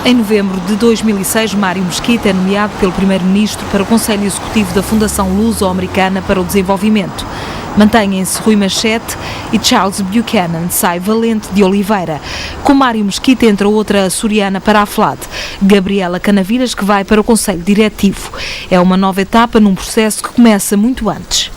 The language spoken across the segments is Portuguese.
Em novembro de 2006, Mário Mesquita é nomeado pelo Primeiro-Ministro para o Conselho Executivo da Fundação Luso-Americana para o Desenvolvimento. Mantêm-se Rui Machete e Charles Buchanan, sai Valente de Oliveira. Com Mário Mesquita entra outra açoriana para a FLAD, Gabriela Canaviras, que vai para o Conselho Diretivo. É uma nova etapa num processo que começa muito antes.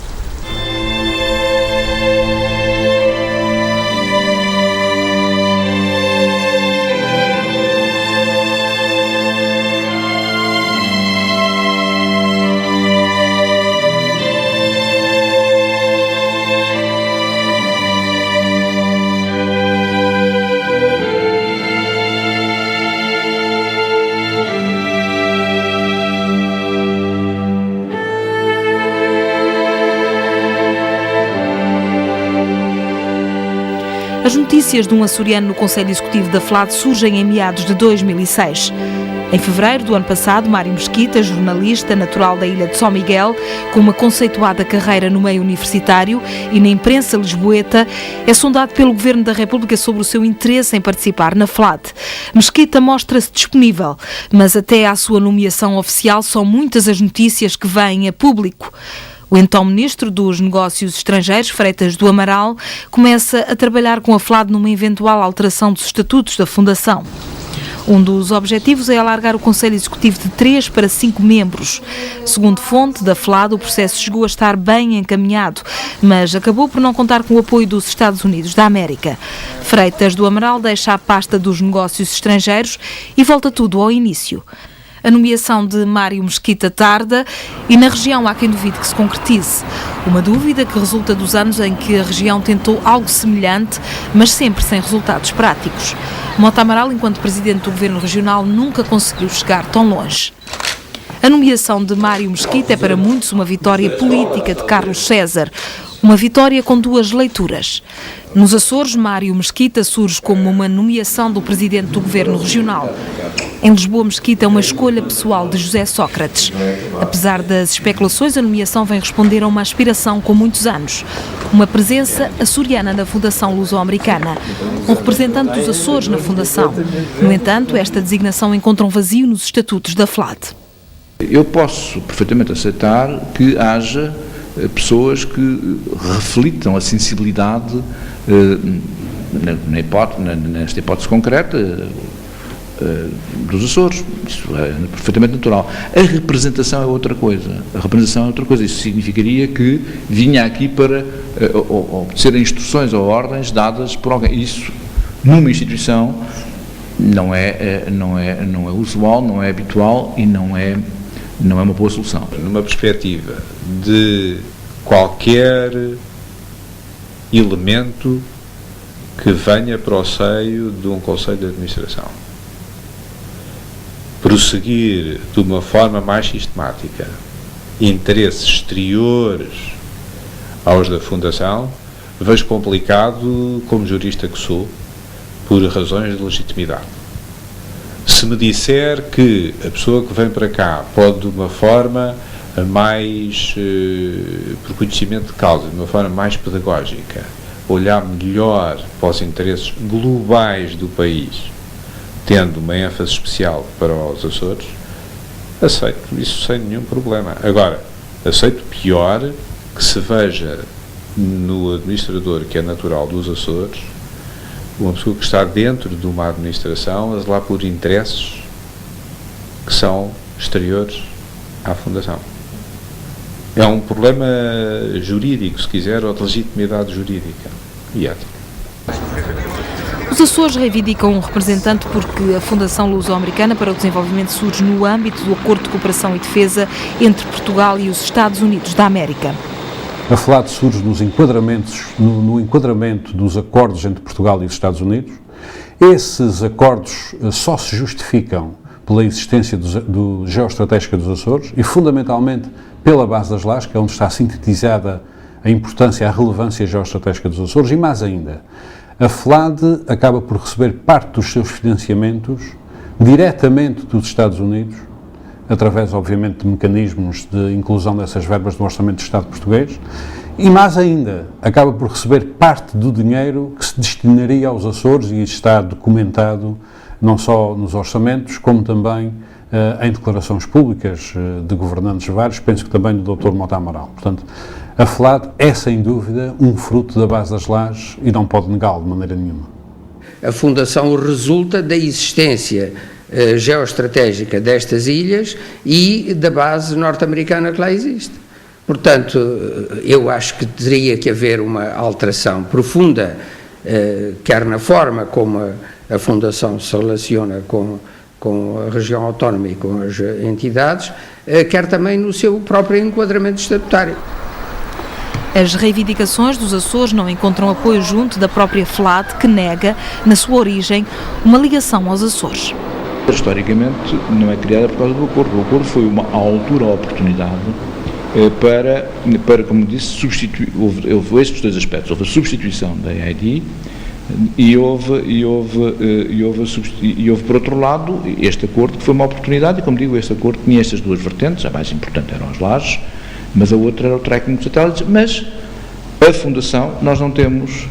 As notícias de um açoriano no Conselho Executivo da FLAD surgem em meados de 2006. Em fevereiro do ano passado, Mário Mesquita, jornalista natural da ilha de São Miguel, com uma conceituada carreira no meio universitário e na imprensa lisboeta, é sondado pelo Governo da República sobre o seu interesse em participar na FLAD. Mesquita mostra-se disponível, mas até à sua nomeação oficial são muitas as notícias que vêm a público. O então Ministro dos Negócios Estrangeiros, Freitas do Amaral, começa a trabalhar com a FLAD numa eventual alteração dos estatutos da Fundação. Um dos objetivos é alargar o Conselho Executivo de 3 para 5 membros. Segundo fonte da FLAD, o processo chegou a estar bem encaminhado, mas acabou por não contar com o apoio dos Estados Unidos da América. Freitas do Amaral deixa a pasta dos negócios estrangeiros e volta tudo ao início. A nomeação de Mário Mesquita tarda e na região há quem duvide que se concretize. Uma dúvida que resulta dos anos em que a região tentou algo semelhante, mas sempre sem resultados práticos. Mota Amaral, enquanto presidente do Governo Regional, nunca conseguiu chegar tão longe. A nomeação de Mário Mesquita é para muitos uma vitória política de Carlos César. Uma vitória com duas leituras. Nos Açores, Mário Mesquita surge como uma nomeação do presidente do Governo Regional. Em Lisboa, Mesquita é uma escolha pessoal de José Sócrates. Apesar das especulações, a nomeação vem responder a uma aspiração com muitos anos. Uma presença açoriana na Fundação Luso-Americana. Um representante dos Açores na Fundação. No entanto, esta designação encontra um vazio nos estatutos da FLAD. Eu posso perfeitamente aceitar que haja pessoas que reflitam a sensibilidade, nesta hipótese concreta, dos Açores. Isso é perfeitamente natural. A representação é outra coisa. Isso significaria que vinha aqui para obedecer a instruções ou ordens dadas por alguém. Isso, numa instituição, não é usual, não é habitual e não é uma boa solução. Numa perspectiva de qualquer elemento que venha para o seio de um Conselho de Administração, prosseguir de uma forma mais sistemática interesses exteriores aos da Fundação, vejo complicado, como jurista que sou, por razões de legitimidade. Se me disser que a pessoa que vem para cá pode, de uma forma mais, por conhecimento de causa, de uma forma mais pedagógica, olhar melhor para os interesses globais do país, tendo uma ênfase especial para os Açores, aceito isso sem nenhum problema. Agora, aceito pior que se veja no administrador que é natural dos Açores uma pessoa que está dentro de uma administração a zelar por interesses que são exteriores à Fundação. É um problema jurídico, se quiser, ou de legitimidade jurídica e ética. Os Açores reivindicam um representante porque a Fundação Luso-Americana para o Desenvolvimento surge no âmbito do Acordo de Cooperação e Defesa entre Portugal e os Estados Unidos da América. A FLAD surge no enquadramento dos acordos entre Portugal e os Estados Unidos. Esses acordos só se justificam pela existência do geoestratégica dos Açores e, fundamentalmente, pela base das Lajes, que é onde está sintetizada a importância, a relevância geoestratégica dos Açores, e mais ainda, a FLAD acaba por receber parte dos seus financiamentos diretamente dos Estados Unidos, através, obviamente, de mecanismos de inclusão dessas verbas no Orçamento do Estado português, e mais ainda, acaba por receber parte do dinheiro que se destinaria aos Açores, e está documentado não só nos orçamentos, como também em declarações públicas de governantes vários, penso que também do Dr. Mota Amaral. Portanto, a FLAD é, sem dúvida, um fruto da base das Lajes e não pode negá-lo de maneira nenhuma. A Fundação resulta da existência geoestratégica destas ilhas e da base norte-americana que lá existe. Portanto, eu acho que teria que haver uma alteração profunda, quer na forma como a Fundação se relaciona com a região autónoma e com as entidades, quer também no seu próprio enquadramento estatutário. As reivindicações dos Açores não encontram apoio junto da própria FLAD, que nega, na sua origem, uma ligação aos Açores. Historicamente, não é criada por causa do acordo. O acordo foi uma altura, a oportunidade para, como disse, substituir. Houve estes dois aspectos. Houve a substituição da EID e houve, por outro lado, este acordo que foi uma oportunidade, e como digo, este acordo tinha estas duas vertentes. A mais importante eram as lajes, mas a outra era o tracking dos satélites. Mas a Fundação, nós não temos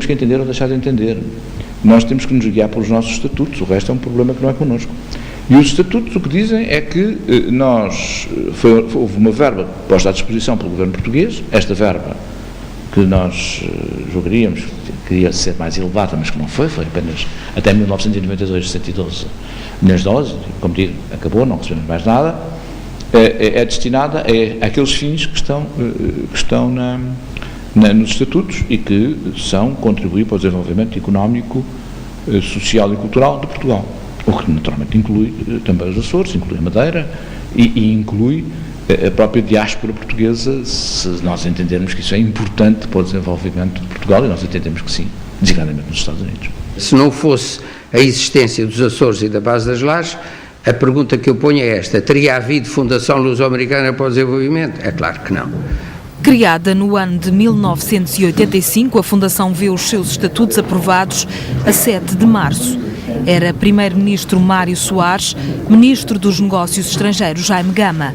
que entender ou deixar de entender. Nós temos que nos guiar pelos nossos estatutos, o resto é um problema que não é connosco. E os estatutos o que dizem é que houve uma verba posta à disposição pelo governo português, esta verba que nós julgaríamos que queria ser mais elevada, mas que não foi apenas até 1992, 112 milhões de dólares, como digo, acabou, não recebemos mais nada, é destinada àqueles fins que estão nos estatutos e que são contribuir para o desenvolvimento económico, social e cultural de Portugal, o que naturalmente inclui também os Açores, inclui a Madeira e inclui a própria diáspora portuguesa, se nós entendermos que isso é importante para o desenvolvimento de Portugal, e nós entendemos que sim, designadamente nos Estados Unidos. Se não fosse a existência dos Açores e da base das Lajes, a pergunta que eu ponho é esta: teria havido Fundação Luso-Americana para o Desenvolvimento? É claro que não. Criada no ano de 1985, a Fundação vê os seus estatutos aprovados a 7 de março. Era Primeiro-Ministro Mário Soares, Ministro dos Negócios Estrangeiros Jaime Gama.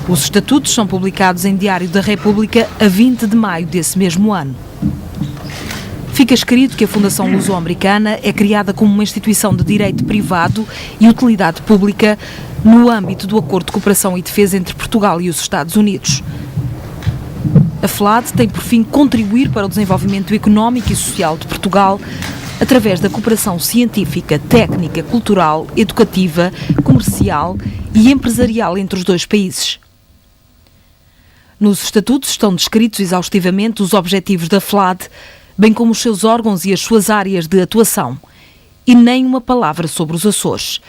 Os estatutos são publicados em Diário da República a 20 de maio desse mesmo ano. Fica escrito que a Fundação Luso-Americana é criada como uma instituição de direito privado e utilidade pública no âmbito do Acordo de Cooperação e Defesa entre Portugal e os Estados Unidos. A FLAD tem por fim contribuir para o desenvolvimento económico e social de Portugal através da cooperação científica, técnica, cultural, educativa, comercial e empresarial entre os dois países. Nos estatutos estão descritos exaustivamente os objetivos da FLAD, bem como os seus órgãos e as suas áreas de atuação, e nem uma palavra sobre os Açores.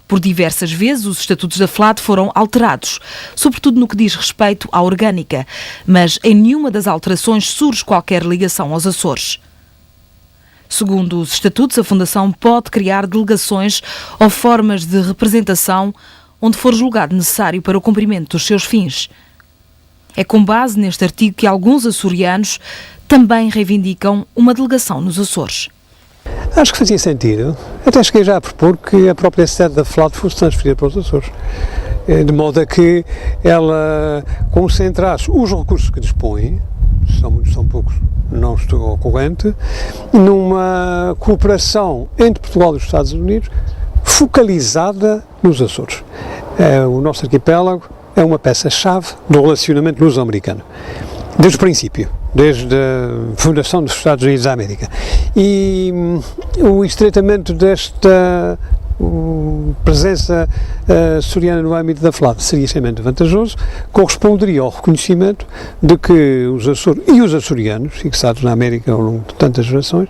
Por diversas vezes, os estatutos da FLAD foram alterados, sobretudo no que diz respeito à orgânica, mas em nenhuma das alterações surge qualquer ligação aos Açores. Segundo os estatutos, a Fundação pode criar delegações ou formas de representação onde for julgado necessário para o cumprimento dos seus fins. É com base neste artigo que alguns açorianos também reivindicam uma delegação nos Açores. Acho que fazia sentido. Até cheguei já a propor que a própria sede da FLAD fosse transferida para os Açores, de modo a que ela concentrasse os recursos que dispõe, são poucos, não estou ao corrente, numa cooperação entre Portugal e os Estados Unidos focalizada nos Açores. O nosso arquipélago é uma peça-chave do relacionamento luso-americano, desde o princípio, desde a fundação dos Estados Unidos da América. E o estreitamento desta presença açoriana no âmbito da FLAD seria extremamente vantajoso, corresponderia ao reconhecimento de que os Açores e os açorianos, fixados na América ao longo de tantas gerações,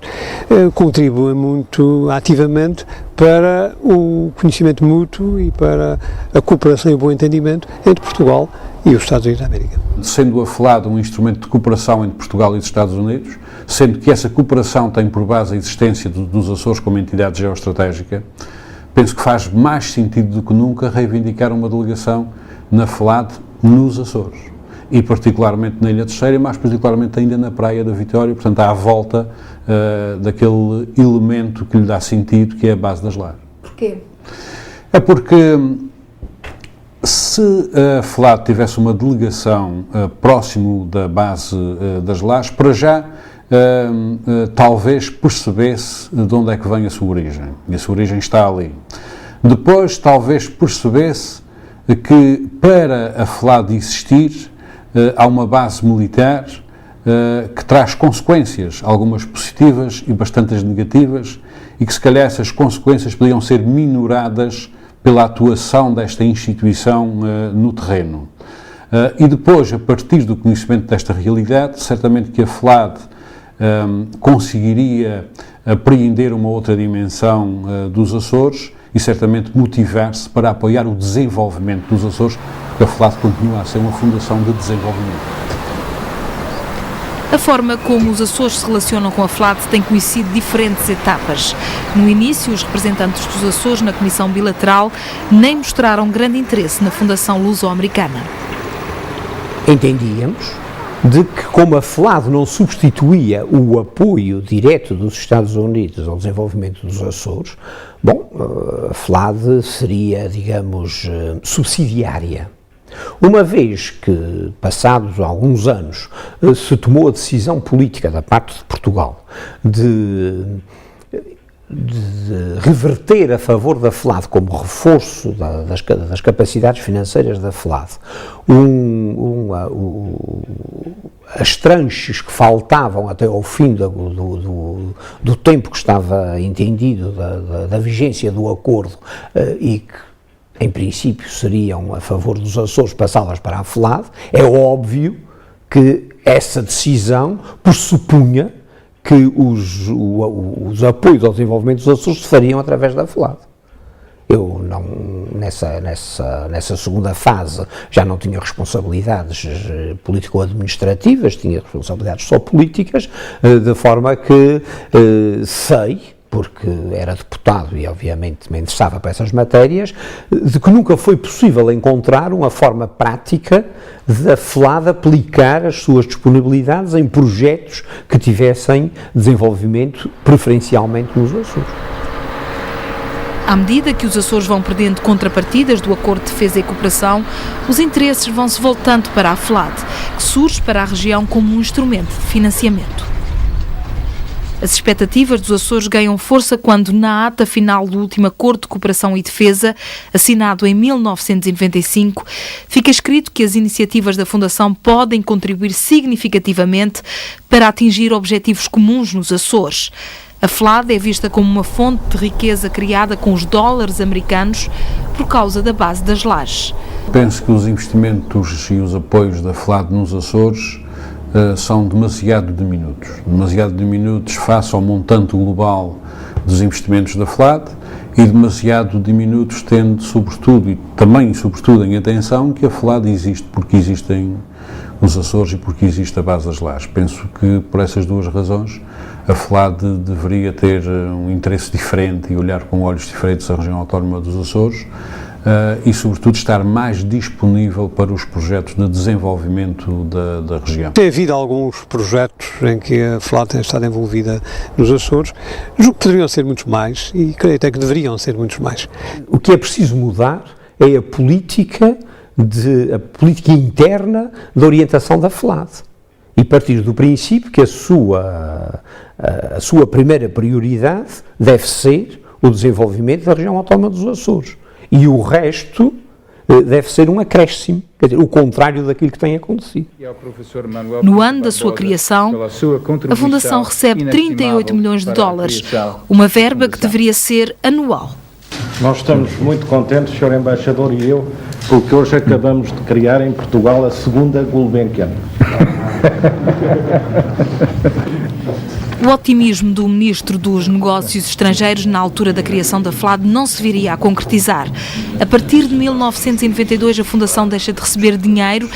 contribuem muito ativamente para o conhecimento mútuo e para a cooperação e o bom entendimento entre Portugal e os Estados Unidos da América. Sendo a FLAD um instrumento de cooperação entre Portugal e os Estados Unidos, sendo que essa cooperação tem por base a existência dos Açores como entidade geoestratégica, penso que faz mais sentido do que nunca reivindicar uma delegação na FLAD nos Açores, e particularmente na Ilha Terceira, e mais particularmente ainda na Praia da Vitória, portanto à volta daquele elemento que lhe dá sentido, que é a base das Lajes. Porquê? É porque Se a FLAD tivesse uma delegação próximo da base das Lajes, para já talvez percebesse de onde é que vem a sua origem. E a sua origem está ali. Depois, talvez percebesse que para a FLAD existir, há uma base militar que traz consequências, algumas positivas e bastantes negativas, e que se calhar essas consequências podiam ser minoradas pela atuação desta instituição no terreno. E depois, a partir do conhecimento desta realidade, certamente que a FLAD conseguiria apreender uma outra dimensão dos Açores e certamente motivar-se para apoiar o desenvolvimento dos Açores, porque a FLAD continua a ser uma fundação de desenvolvimento. A forma como os Açores se relacionam com a FLAD tem conhecido diferentes etapas. No início, os representantes dos Açores na Comissão Bilateral nem mostraram grande interesse na Fundação Luso-Americana. Entendíamos de que, como a FLAD não substituía o apoio direto dos Estados Unidos ao desenvolvimento dos Açores, a FLAD seria, digamos, subsidiária. Uma vez que, passados alguns anos, se tomou a decisão política da parte de Portugal de reverter a favor da FLAD como reforço das capacidades financeiras da FLAD, as tranches que faltavam até ao fim do tempo que estava entendido da vigência do acordo e que em princípio seriam a favor dos Açores passadas para a FLAD, é óbvio que essa decisão pressupunha que os apoios ao desenvolvimento dos Açores se fariam através da FLAD. Eu não, nessa segunda fase já não tinha responsabilidades político-administrativas, tinha responsabilidades só políticas, de forma que sei, porque era deputado e obviamente me interessava para essas matérias, de que nunca foi possível encontrar uma forma prática da FLAD aplicar as suas disponibilidades em projetos que tivessem desenvolvimento preferencialmente nos Açores. À medida que os Açores vão perdendo contrapartidas do Acordo de Defesa e Cooperação, os interesses vão-se voltando para a FLAD, que surge para a região como um instrumento de financiamento. As expectativas dos Açores ganham força quando, na ata final do último Acordo de Cooperação e Defesa, assinado em 1995, fica escrito que as iniciativas da Fundação podem contribuir significativamente para atingir objetivos comuns nos Açores. A FLAD é vista como uma fonte de riqueza criada com os dólares americanos por causa da base das Lajes. Penso que os investimentos e os apoios da FLAD nos Açores são demasiado diminutos face ao montante global dos investimentos da FLAD e demasiado diminutos tendo sobretudo em atenção que a FLAD existe porque existem os Açores e porque existe a base das Lajes. Penso que por essas duas razões a FLAD deveria ter um interesse diferente e olhar com olhos diferentes a região autónoma dos Açores e, sobretudo, estar mais disponível para os projetos de desenvolvimento da região. Tem havido alguns projetos em que a FLAD tem estado envolvida nos Açores, julgo que poderiam ser muitos mais e creio até que deveriam ser muitos mais. O que é preciso mudar é a política interna da orientação da FLAD e partir do princípio que a sua primeira prioridade deve ser o desenvolvimento da região autónoma dos Açores. E o resto deve ser um acréscimo, quer dizer, o contrário daquilo que tem acontecido. No ano da sua criação, a Fundação recebe 38 milhões de dólares, uma verba que deveria ser anual. Nós estamos muito contentes, Sr. Embaixador e eu, porque hoje acabamos de criar em Portugal a segunda Gulbenkian. O otimismo do Ministro dos Negócios Estrangeiros na altura da criação da FLAD não se viria a concretizar. A partir de 1992, a Fundação deixa de receber dinheiro